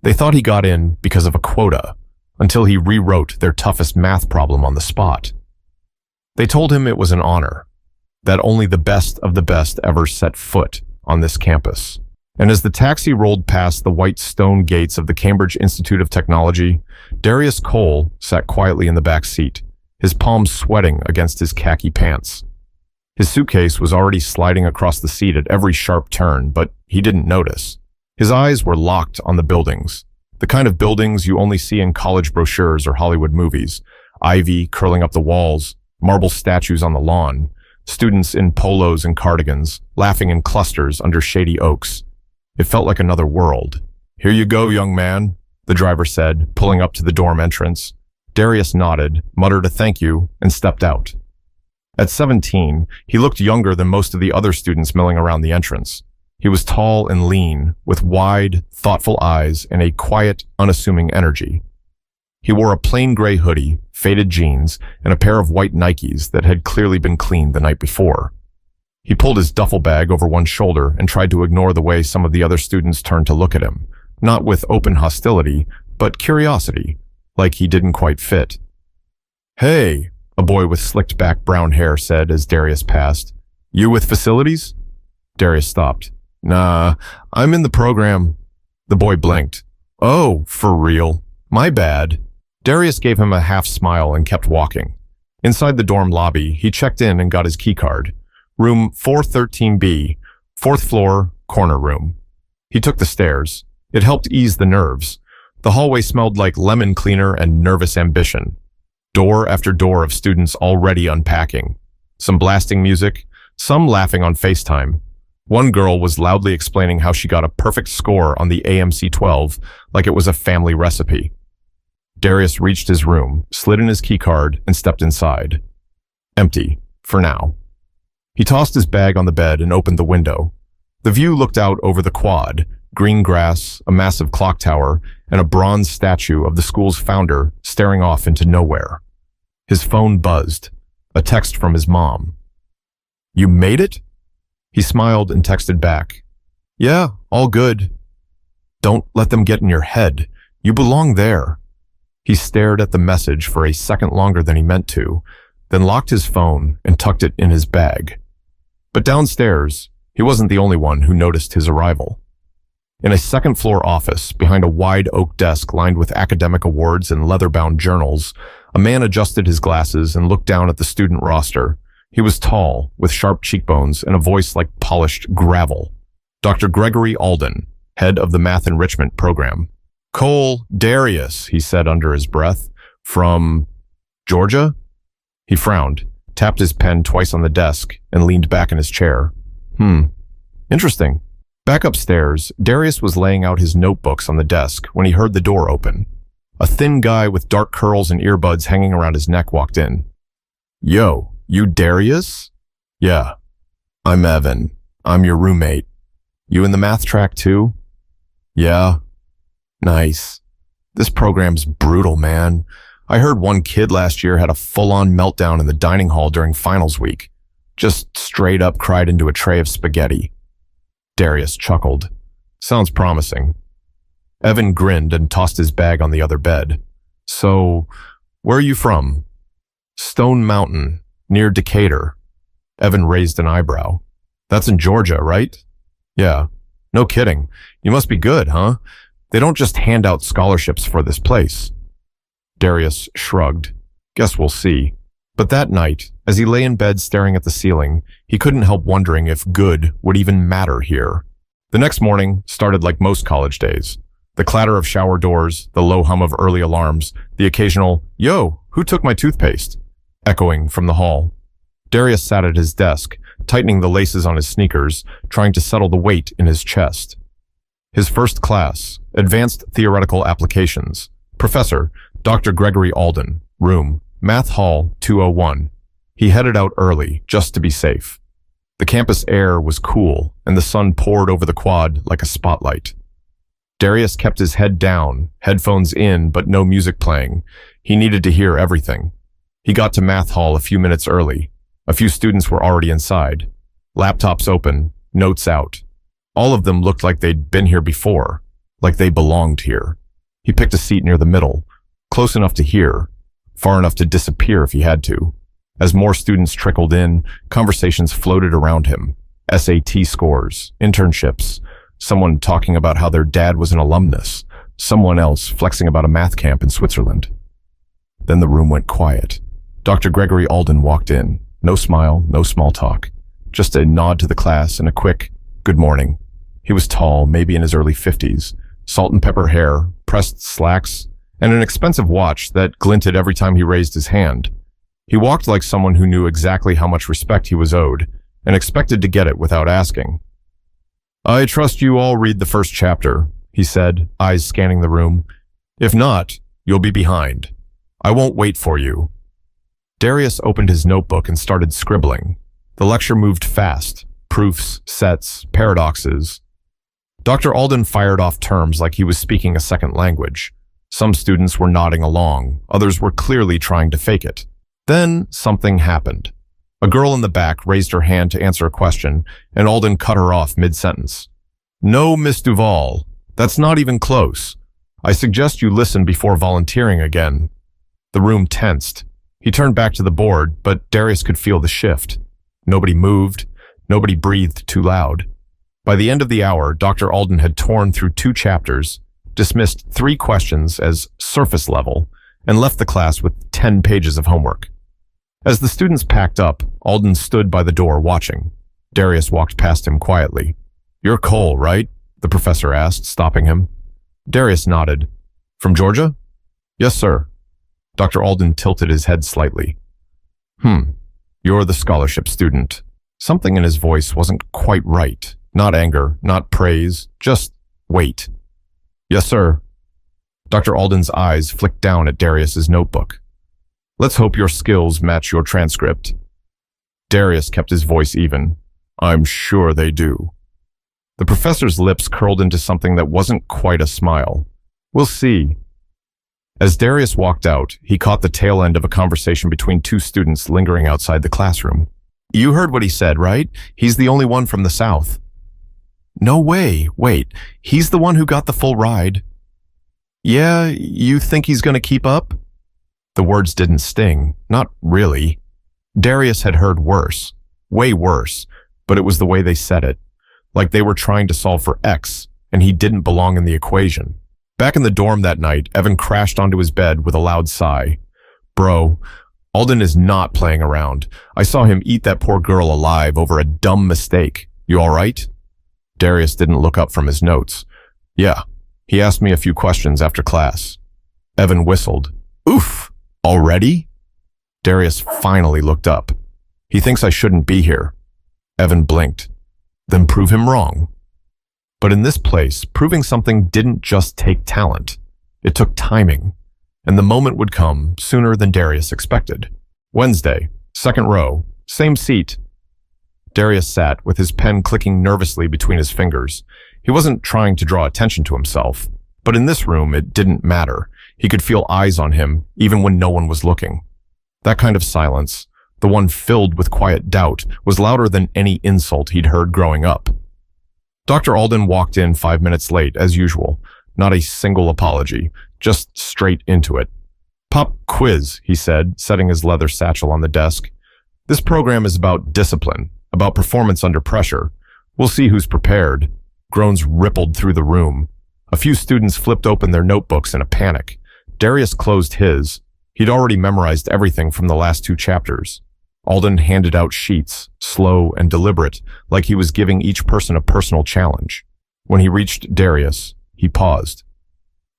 They thought he got in because of a quota, until he rewrote their toughest math problem on the spot. They told him it was an honor, that only the best of the best ever set foot on this campus. And as the taxi rolled past the white stone gates of the Cambridge Institute of Technology, Darius Cole sat quietly in the back seat, his palms sweating against his khaki pants. His suitcase was already sliding across the seat at every sharp turn, but he didn't notice. His eyes were locked on the buildings, the kind of buildings you only see in college brochures or Hollywood movies. Ivy curling up the walls, marble statues on the lawn, students in polos and cardigans, laughing in clusters under shady oaks. It felt like another world. "Here you go, young man," the driver said, pulling up to the dorm entrance. Darius nodded, muttered a thank you, and stepped out. At 17, he looked younger than most of the other students milling around the entrance. He was tall and lean, with wide, thoughtful eyes and a quiet, unassuming energy. He wore a plain gray hoodie, faded jeans, and a pair of white Nikes that had clearly been cleaned the night before. He pulled his duffel bag over one shoulder and tried to ignore the way some of the other students turned to look at him, not with open hostility, but curiosity, like he didn't quite fit. "Hey," a boy with slicked back brown hair said as Darius passed. "You with facilities?" Darius stopped. "Nah, I'm in the program." The boy blinked. "Oh, for real? My bad." Darius gave him a half smile and kept walking. Inside the dorm lobby, he checked in and got his key card. Room 413B, 4th floor, corner room. He took the stairs. It helped ease the nerves. The hallway smelled like lemon cleaner and nervous ambition. Door after door of students already unpacking. Some blasting music, some laughing on FaceTime. One girl was loudly explaining how she got a perfect score on the AMC-12 like it was a family recipe. Darius reached his room, slid in his keycard, and stepped inside. Empty, for now. He tossed his bag on the bed and opened the window. The view looked out over the quad, green grass, a massive clock tower, and a bronze statue of the school's founder staring off into nowhere. His phone buzzed. A text from his mom. "You made it?" He smiled and texted back. "Yeah, all good." "Don't let them get in your head. You belong there." He stared at the message for a second longer than he meant to, then locked his phone and tucked it in his bag. But downstairs, he wasn't the only one who noticed his arrival. In a second-floor office, behind a wide oak desk lined with academic awards and leather-bound journals, a man adjusted his glasses and looked down at the student roster. He was tall, with sharp cheekbones and a voice like polished gravel. Dr. Gregory Alden, head of the Math Enrichment Program. "Cole, Darius," he said under his breath. "From Georgia?" He frowned, tapped his pen twice on the desk, and leaned back in his chair. Interesting." Back upstairs, Darius was laying out his notebooks on the desk when he heard the door open. A thin guy with dark curls and earbuds hanging around his neck walked in. "Yo, you Darius?" "Yeah. I'm Evan. I'm your roommate. You in the math track too?" "Yeah." "Nice. This program's brutal, man. I heard one kid last year had a full-on meltdown in the dining hall during finals week. Just straight up cried into a tray of spaghetti." Darius chuckled. "Sounds promising." Evan grinned and tossed his bag on the other bed. "So, where are you from?" "Stone Mountain, near Decatur." Evan raised an eyebrow. "That's in Georgia, right?" "Yeah." "No kidding. You must be good, huh? They don't just hand out scholarships for this place." Darius shrugged. "Guess we'll see." But that night, as he lay in bed staring at the ceiling, he couldn't help wondering if good would even matter here. The next morning started like most college days. The clatter of shower doors, the low hum of early alarms, the occasional, "Yo, who took my toothpaste?" echoing from the hall. Darius sat at his desk, tightening the laces on his sneakers, trying to settle the weight in his chest. His first class, Advanced Theoretical Applications. Professor, Dr. Gregory Alden. Room, Math Hall 201. He headed out early, just to be safe. The campus air was cool, and the sun poured over the quad like a spotlight. Darius kept his head down, headphones in, but no music playing. He needed to hear everything. He got to Math Hall a few minutes early. A few students were already inside. Laptops open, notes out. All of them looked like they'd been here before. like they belonged here. He picked a seat near the middle, close enough to hear, far enough to disappear if he had to. As more students trickled in, conversations floated around him. SAT scores, internships, someone talking about how their dad was an alumnus, someone else flexing about a math camp in Switzerland. Then the room went quiet. Dr. Gregory Alden walked in. No smile, no small talk. Just a nod to the class and a quick, "Good morning." He was tall, maybe in his early 50s, salt and pepper hair, pressed slacks, and an expensive watch that glinted every time he raised his hand. He walked like someone who knew exactly how much respect he was owed and expected to get it without asking. "I trust you all read the first chapter," he said, eyes scanning the room. "If not, you'll be behind. I won't wait for you." Darius opened his notebook and started scribbling. The lecture moved fast. Proofs, sets, paradoxes. Dr. Alden fired off terms like he was speaking a second language. Some students were nodding along, others were clearly trying to fake it. Then something happened. A girl in the back raised her hand to answer a question, and Alden cut her off mid-sentence. "No, Miss Duval, that's not even close. I suggest you listen before volunteering again." The room tensed. He turned back to the board, but Darius could feel the shift. Nobody moved. Nobody breathed too loud. By the end of the hour, Dr. Alden had torn through 2 chapters, dismissed 3 questions as surface level, and left the class with 10 pages of homework. As the students packed up, Alden stood by the door watching. Darius walked past him quietly. "You're Cole, right?" the professor asked, stopping him. Darius nodded. "From Georgia?" "Yes, sir." Dr. Alden tilted his head slightly. You're the scholarship student." Something in his voice wasn't quite right. Not anger, not praise, just wait. "Yes, sir." Dr. Alden's eyes flicked down at Darius's notebook. "Let's hope your skills match your transcript." Darius kept his voice even. "I'm sure they do." The professor's lips curled into something that wasn't quite a smile. "We'll see." As Darius walked out, he caught the tail end of a conversation between 2 students lingering outside the classroom. "You heard what he said, right? He's the only one from the South." "No way. Wait, he's the one who got the full ride." "Yeah, you think he's going to keep up?" The words didn't sting. Not really. Darius had heard worse. Way worse. But it was the way they said it. Like they were trying to solve for X, and he didn't belong in the equation. Back in the dorm that night, Evan crashed onto his bed with a loud sigh. "Bro, Alden is not playing around. I saw him eat that poor girl alive over a dumb mistake. You all right?" Darius didn't look up from his notes. "Yeah, he asked me a few questions after class." Evan whistled. "Oof, already?" Darius finally looked up. "He thinks I shouldn't be here." Evan blinked. "Then prove him wrong." But in this place, proving something didn't just take talent. It took timing. And the moment would come sooner than Darius expected. Wednesday, 2nd row, same seat. Darius sat with his pen clicking nervously between his fingers. He wasn't trying to draw attention to himself, but in this room it didn't matter. He could feel eyes on him even when no one was looking. That kind of silence, the one filled with quiet doubt, was louder than any insult he'd heard growing up. Dr. Alden walked in 5 minutes late, as usual. Not a single apology, just straight into it. "Pop quiz," he said, setting his leather satchel on the desk. "This program is about discipline, about performance under pressure. We'll see who's prepared." Groans rippled through the room. A few students flipped open their notebooks in a panic. Darius closed his. He'd already memorized everything from the last 2 chapters. Alden handed out sheets, slow and deliberate, like he was giving each person a personal challenge. When he reached Darius, he paused.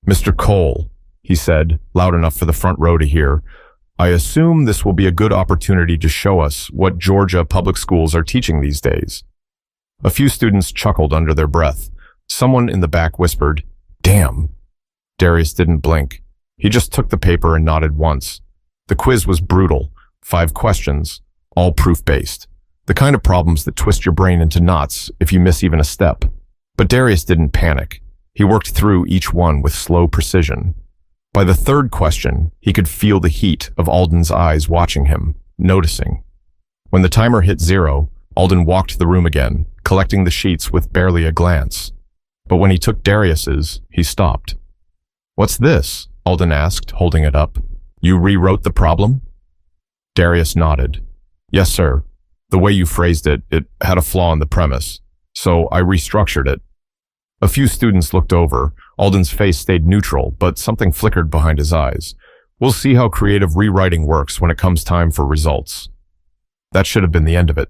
"Mr. Cole," he said, loud enough for the front row to hear, "I assume this will be a good opportunity to show us what Georgia public schools are teaching these days." A few students chuckled under their breath. Someone in the back whispered, "Damn." Darius didn't blink. He just took the paper and nodded once. The quiz was brutal. 5 questions, all proof-based. The kind of problems that twist your brain into knots if you miss even a step. But Darius didn't panic. He worked through each one with slow precision. By the 3rd question, he could feel the heat of Alden's eyes watching him, noticing. When the timer hit 0, Alden walked the room again, collecting the sheets with barely a glance. But when he took Darius's, he stopped. "What's this?" Alden asked, holding it up. "You rewrote the problem?" Darius nodded. "Yes, sir. The way you phrased it, it had a flaw in the premise. So I restructured it." A few students looked over. Alden's face stayed neutral, but something flickered behind his eyes. "We'll see how creative rewriting works when it comes time for results." That should have been the end of it.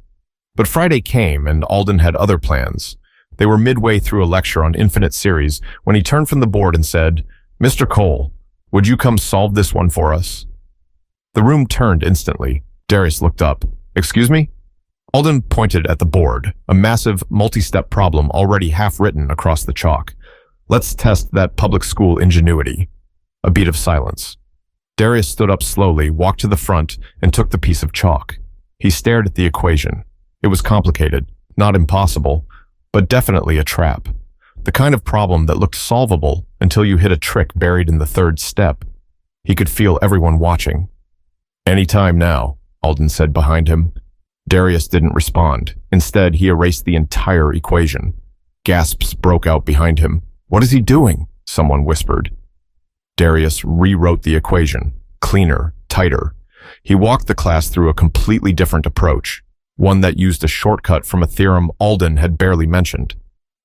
But Friday came, and Alden had other plans. They were midway through a lecture on infinite series when he turned from the board and said, "Mr. Cole, would you come solve this one for us?" The room turned instantly. Darius looked up. "Excuse me?" Alden pointed at the board, a massive, multi-step problem already half-written across the chalk. "Let's test that public school ingenuity." A beat of silence. Darius stood up slowly, walked to the front, and took the piece of chalk. He stared at the equation. It was complicated, not impossible, but definitely a trap. The kind of problem that looked solvable until you hit a trick buried in the third step. He could feel everyone watching. "Any time now," Alden said behind him. Darius didn't respond. Instead, he erased the entire equation. Gasps broke out behind him. "What is he doing?" someone whispered. Darius rewrote the equation, cleaner, tighter. He walked the class through a completely different approach, one that used a shortcut from a theorem Alden had barely mentioned.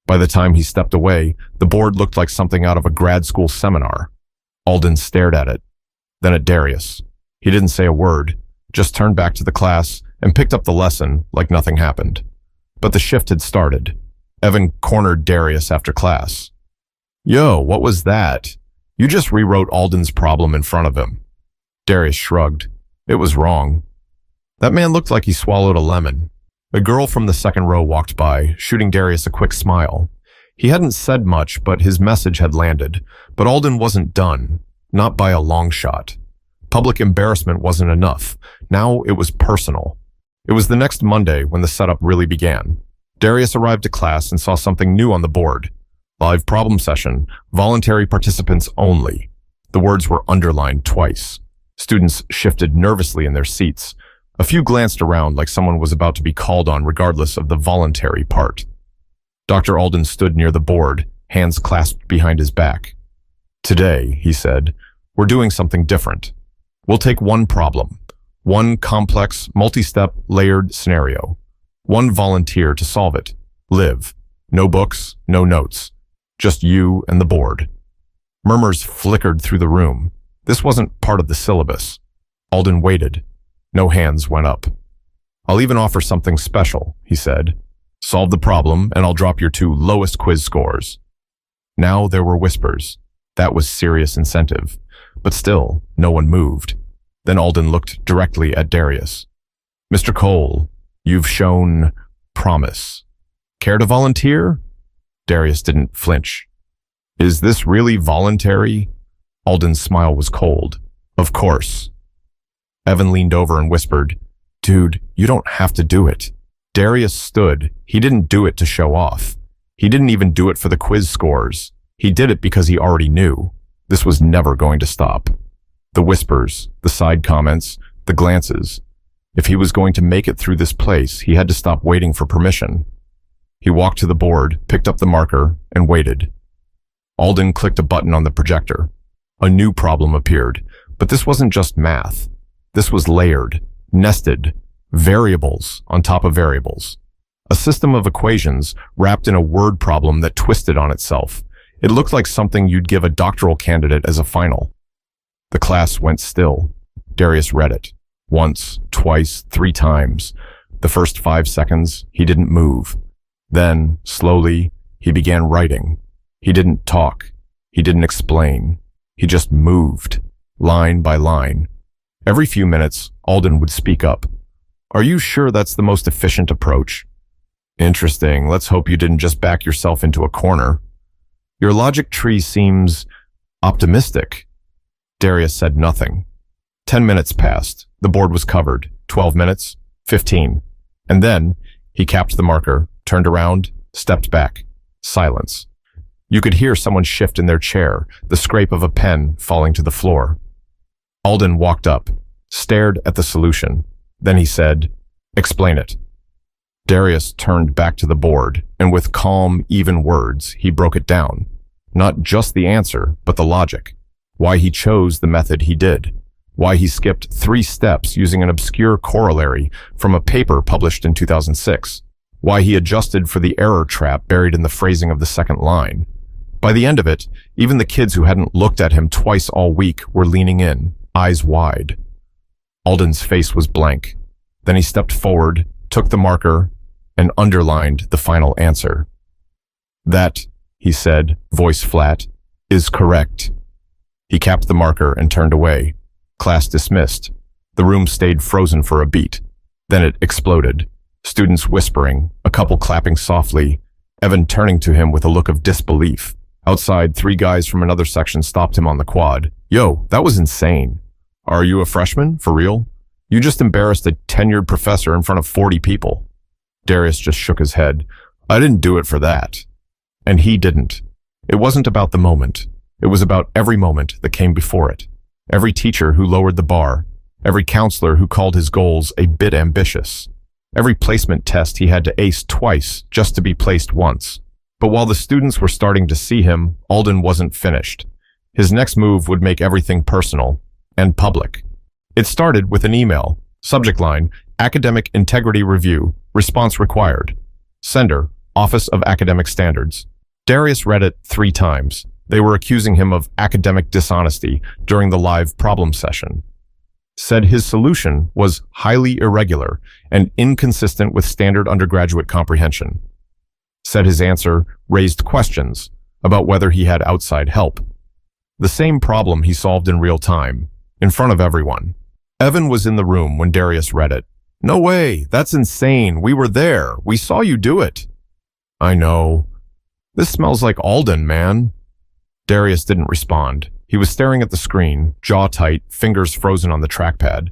By the time he stepped away, the board looked like something out of a grad school seminar. Alden stared at it, then at Darius. He didn't say a word, just turned back to the class and picked up the lesson like nothing happened. But the shift had started. Evan cornered Darius after class. "Yo, what was that? You just rewrote Alden's problem in front of him." Darius shrugged. It was wrong. That man looked like he swallowed a lemon. A girl from the second row walked by, shooting Darius a quick smile. He hadn't said much, but his message had landed. But Alden wasn't done, not by a long shot. Public embarrassment wasn't enough. Now it was personal. It was the next Monday when the setup really began. Darius arrived to class and saw something new on the board. "Live problem session, voluntary participants only." The words were underlined twice. Students shifted nervously in their seats. A few glanced around like someone was about to be called on regardless of the voluntary part. Dr. Alden stood near the board, hands clasped behind his back. "Today," he said, "we're doing something different. We'll take one problem, one complex, multi-step, layered scenario. One volunteer to solve it. Live. No books, no notes. Just you and the board." Murmurs flickered through the room. This wasn't part of the syllabus. Alden waited. No hands went up. "I'll even offer something special," he said. "Solve the problem, and I'll drop your 2 lowest quiz scores." Now there were whispers. That was serious incentive. But still, no one moved. Then Alden looked directly at Darius. "Mr. Cole, you've shown promise. Care to volunteer?" Darius didn't flinch. "Is this really voluntary?" Alden's smile was cold. "Of course." Evan leaned over and whispered, "Dude, you don't have to do it." Darius stood. He didn't do it to show off. He didn't even do it for the quiz scores. He did it because he already knew. This was never going to stop. The whispers, the side comments, the glances. If he was going to make it through this place, he had to stop waiting for permission. He walked to the board, picked up the marker, and waited. Alden clicked a button on the projector. A new problem appeared, but this wasn't just math. This was layered, nested, variables on top of variables. A system of equations wrapped in a word problem that twisted on itself. It looked like something you'd give a doctoral candidate as a final. The class went still. Darius read it. Once, twice, 3 times. The first 5 seconds, he didn't move. Then, slowly, he began writing. He didn't talk. He didn't explain. He just moved, line by line. Every few minutes, Alden would speak up. "Are you sure that's the most efficient approach?" "Interesting. Let's hope you didn't just back yourself into a corner." "Your logic tree seems optimistic." Darius said nothing. 10 minutes passed. The board was covered. 12 minutes. 15. And then, he capped the marker, turned around, stepped back. Silence. You could hear someone shift in their chair, the scrape of a pen falling to the floor. Alden walked up, stared at the solution. Then he said, "Explain it." Darius turned back to the board, and with calm, even words, he broke it down. Not just the answer, but the logic. Why he chose the method he did. Why he skipped 3 steps using an obscure corollary from a paper published in 2006. Why he adjusted for the error trap buried in the phrasing of the second line. By the end of it, even the kids who hadn't looked at him twice all week were leaning in, eyes wide. Alden's face was blank. Then he stepped forward, took the marker, and underlined the final answer. "That," he said, voice flat, "is correct." He capped the marker and turned away. Class dismissed. The room stayed frozen for a beat. Then it exploded. Students whispering, a couple clapping softly, Evan turning to him with a look of disbelief. Outside, 3 guys from another section stopped him on the quad. "Yo, that was insane. Are you a freshman? For real? You just embarrassed a tenured professor in front of 40 people. Darius just shook his head. "I didn't do it for that." And he didn't. It wasn't about the moment. It was about every moment that came before it. Every teacher who lowered the bar. Every counselor who called his goals a bit ambitious. Every placement test he had to ace twice just to be placed once. But while the students were starting to see him, Alden wasn't finished. His next move would make everything personal and public. It started with an email. Subject line, Academic Integrity Review. Response required. Sender, Office of Academic Standards. Darius read it 3 times. They were accusing him of academic dishonesty during the live problem session. Said his solution was highly irregular and inconsistent with standard undergraduate comprehension. Said his answer raised questions about whether he had outside help. The same problem he solved in real time, in front of everyone. Evan was in the room when Darius read it. "No way, that's insane. We were there. We saw you do it." "I know. This smells like Alden, man." Darius didn't respond. He was staring at the screen, jaw tight, fingers frozen on the trackpad.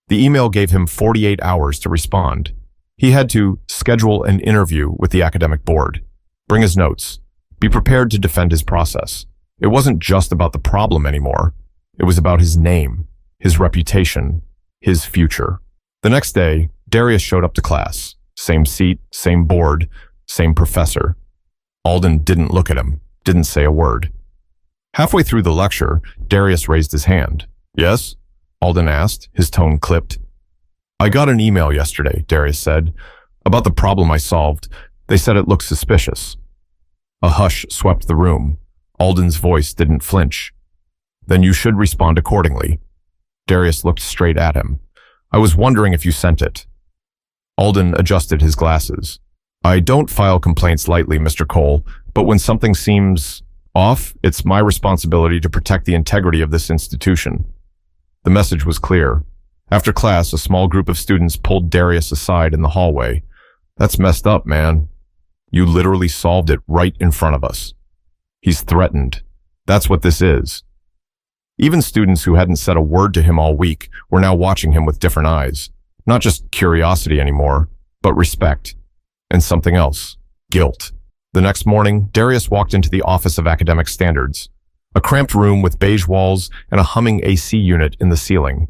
The email gave him 48 hours to respond. He had to schedule an interview with the academic board, bring his notes, be prepared to defend his process. It wasn't just about the problem anymore. It was about his name, his reputation, his future. The next day, Darius showed up to class. Same seat, same board, same professor. Alden didn't look at him, didn't say a word. Halfway through the lecture, Darius raised his hand. "Yes?" Alden asked, his tone clipped. "I got an email yesterday," Darius said, "about the problem I solved. They said it looked suspicious." A hush swept the room. Alden's voice didn't flinch. "Then you should respond accordingly." Darius looked straight at him. "I was wondering if you sent it." Alden adjusted his glasses. "I don't file complaints lightly, Mr. Cole, but when something seems off, it's my responsibility to protect the integrity of this institution." The message was clear. After class, a small group of students pulled Darius aside in the hallway. "That's messed up, man. You literally solved it right in front of us." He's threatened. That's what this is. Even students who hadn't said a word to him all week were now watching him with different eyes. Not just curiosity anymore, but respect. And something else. Guilt. The next morning, Darius walked into the Office of Academic Standards, a cramped room with beige walls and a humming AC unit in the ceiling.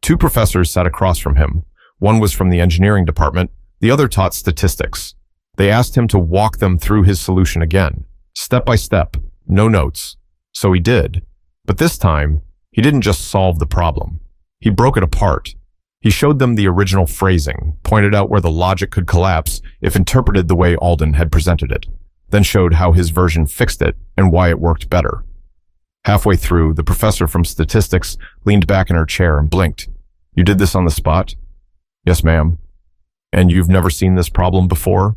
2 professors sat across from him. One was from the engineering department, the other taught statistics. They asked him to walk them through his solution again, step by step, no notes. So he did. But this time, he didn't just solve the problem. He broke it apart. He showed them the original phrasing, pointed out where the logic could collapse if interpreted the way Alden had presented it, then showed how his version fixed it and why it worked better. Halfway through, the professor from statistics leaned back in her chair and blinked. "You did this on the spot?" "Yes, ma'am." "And you've never seen this problem before?"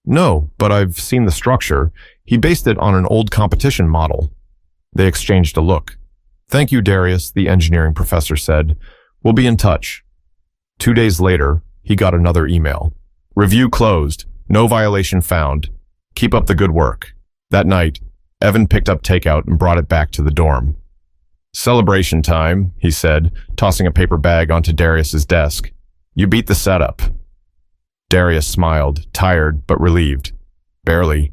"No, but I've seen the structure. He based it on an old competition model." They exchanged a look. "Thank you, Darius," the engineering professor said. "We'll be in touch." 2 days later, he got another email. "Review closed. No violation found. Keep up the good work." That night, Evan picked up takeout and brought it back to the dorm. "Celebration time," he said, tossing a paper bag onto Darius's desk. "You beat the setup." Darius smiled, tired but relieved. "Barely."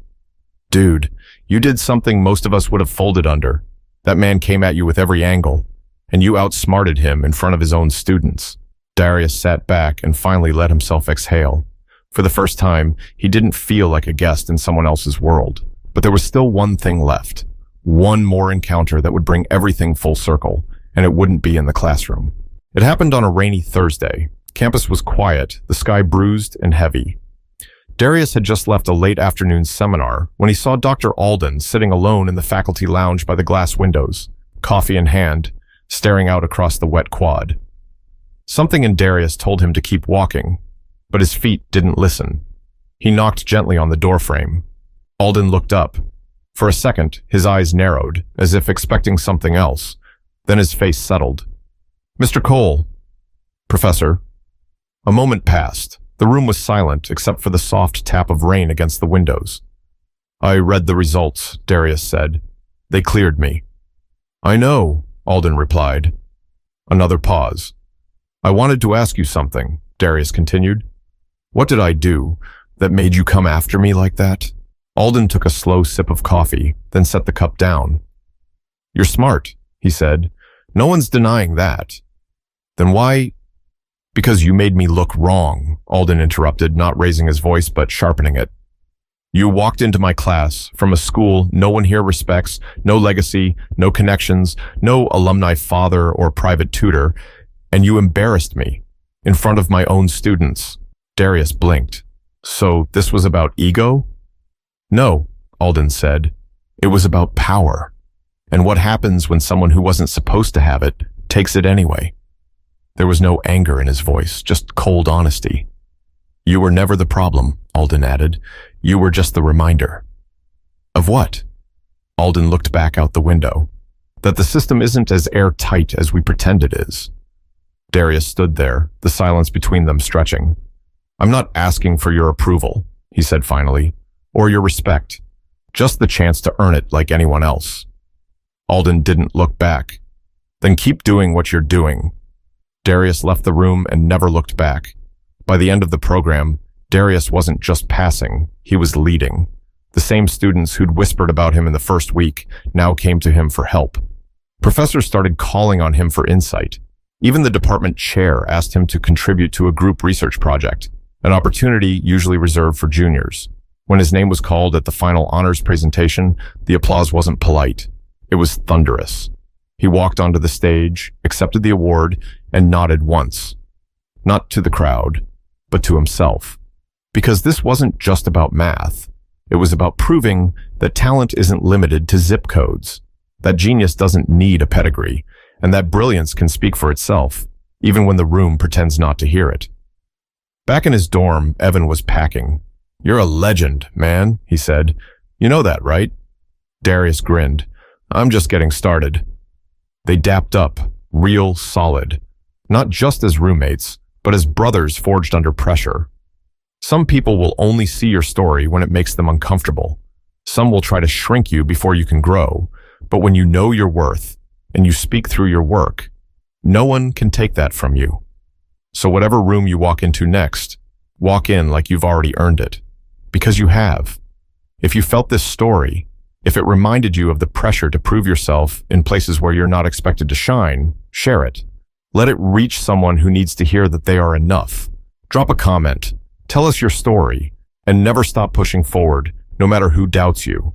"Dude, you did something most of us would have folded under. That man came at you with every angle, and you outsmarted him in front of his own students." Darius sat back and finally let himself exhale. For the first time, he didn't feel like a guest in someone else's world. But there was still one thing left. One more encounter that would bring everything full circle, and it wouldn't be in the classroom. It happened on a rainy Thursday. Campus was quiet, the sky bruised and heavy. Darius had just left a late afternoon seminar when he saw Dr. Alden sitting alone in the faculty lounge by the glass windows, coffee in hand, staring out across the wet quad. Something in Darius told him to keep walking, but his feet didn't listen. He knocked gently on the doorframe. Alden looked up. For a second, his eyes narrowed, as if expecting something else. Then his face settled. "Mr. Cole." "Professor." A moment passed. The room was silent except for the soft tap of rain against the windows. "I read the results," Darius said. "They cleared me." "I know," Alden replied. Another pause. "I wanted to ask you something," Darius continued. "What did I do that made you come after me like that?" Alden took a slow sip of coffee, then set the cup down. "You're smart," he said. "No one's denying that." "Then why—" "Because you made me look wrong," Alden interrupted, not raising his voice but sharpening it. "You walked into my class from a school no one here respects, no legacy, no connections, no alumni father or private tutor, and you embarrassed me in front of my own students." Darius blinked. "So this was about ego?" "No," Alden said. "It was about power. And what happens when someone who wasn't supposed to have it takes it anyway?" There was no anger in his voice, just cold honesty. "You were never the problem," Alden added. "You were just the reminder." "Of what?" Alden looked back out the window. "That the system isn't as airtight as we pretend it is." Darius stood there, the silence between them stretching. "I'm not asking for your approval," he said finally, "or your respect. Just the chance to earn it like anyone else." Alden didn't look back. "Then keep doing what you're doing." Darius left the room and never looked back. By the end of the program, Darius wasn't just passing, he was leading. The same students who'd whispered about him in the first week now came to him for help. Professors started calling on him for insight. Even the department chair asked him to contribute to a group research project, an opportunity usually reserved for juniors. When his name was called at the final honors presentation, the applause wasn't polite. It was thunderous. He walked onto the stage, accepted the award, and nodded once. Not to the crowd, but to himself. Because this wasn't just about math. It was about proving that talent isn't limited to zip codes, that genius doesn't need a pedigree, and that brilliance can speak for itself, even when the room pretends not to hear it. Back in his dorm, Evan was packing. "You're a legend, man," he said. "You know that, right?" Darius grinned. "I'm just getting started." They dapped up, real solid. Not just as roommates, but as brothers forged under pressure. Some people will only see your story when it makes them uncomfortable. Some will try to shrink you before you can grow, but when you know your worth and you speak through your work, no one can take that from you. So whatever room you walk into next, walk in like you've already earned it. Because you have. If you felt this story, if it reminded you of the pressure to prove yourself in places where you're not expected to shine, share it. Let it reach someone who needs to hear that they are enough. Drop a comment, tell us your story, and never stop pushing forward, no matter who doubts you.